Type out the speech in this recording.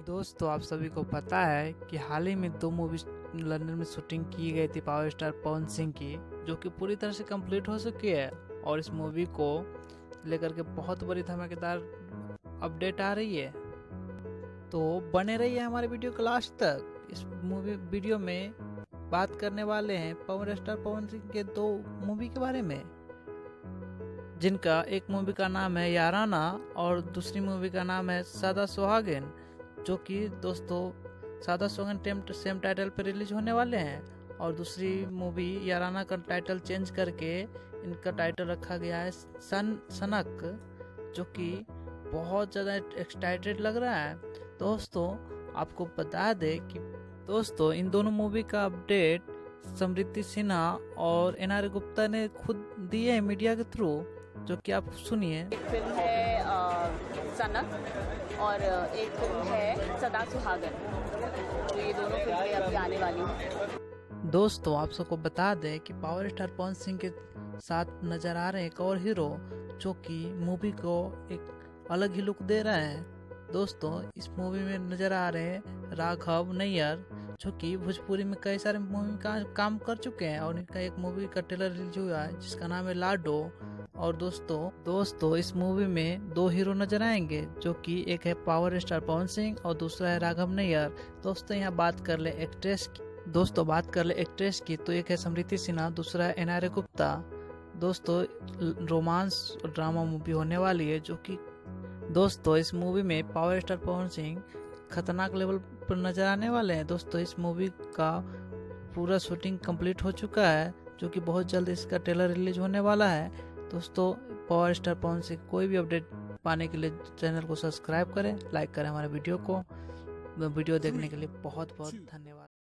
दोस्तों, आप सभी को पता है कि हाल ही में 2 मूवी लंदन में शूटिंग की गई थी पावर स्टार पवन सिंह की, जो कि पूरी तरह से कंप्लीट हो चुकी है। और इस मूवी को लेकर के बहुत बड़ी धमाकेदार अपडेट आ रही है, तो बने रहिए हमारे वीडियो को लास्ट तक। इस मूवी वीडियो में बात करने वाले हैं पावर स्टार पवन सिंह के 2 मूवी के बारे में, जिनका एक मूवी का नाम है याराना और दूसरी मूवी का नाम है सादा सुहागिन, जो कि दोस्तों सादा सुहागिन सेम टाइटल पर रिलीज होने वाले हैं। और दूसरी मूवी याराना का टाइटल चेंज करके इनका टाइटल रखा गया है सनक, जो कि बहुत ज़्यादा एक्साइटेड लग रहा है। दोस्तों, आपको बता दें कि दोस्तों इन दोनों मूवी का अपडेट समृद्धि सिन्हा और एनआर गुप्ता ने खुद दिए है मीडिया के थ्रू, जो कि आप सुनिए। एक फिल्म है सनक और एक फिल्म है सदा सुहागन, तो ये दोनों फिल्में अभी आने वाली हैं। दोस्तों, आप सबको बता दें कि पावर स्टार पवन सिंह के साथ नजर आ रहे हैं एक और हीरो, जो कि मूवी को एक अलग ही लुक दे रहे हैं। दोस्तों, इस मूवी में नजर आ रहे हैं राघव नैयर, जो कि भोजपुरी में कई सारे मूवी का काम कर चुके हैं। और इनका एक मूवी का ट्रेलर रिलीज हुआ है जिसका नाम है लाडो। और दोस्तों इस मूवी में 2 हीरो नजर आएंगे, जो कि एक है पावर स्टार पवन सिंह और दूसरा है राघव नैयर। दोस्तों, यहाँ बात कर ले एक्ट्रेस की, तो एक है समृद्धि सिन्हा, दूसरा है एनआर गुप्ता। दोस्तों, रोमांस ड्रामा मूवी होने वाली है, जो कि दोस्तों इस मूवी में पावर स्टार पवन सिंह खतरनाक लेवल पर नजर आने वाले हैं। दोस्तों, इस मूवी का पूरा शूटिंग कंप्लीट हो चुका है, जो कि बहुत जल्द इसका ट्रेलर रिलीज होने वाला है। दोस्तों, पावर स्टार पवन सिंह कोई भी अपडेट पाने के लिए चैनल को सब्सक्राइब करें, लाइक करें हमारे वीडियो को। वीडियो देखने के लिए बहुत बहुत धन्यवाद।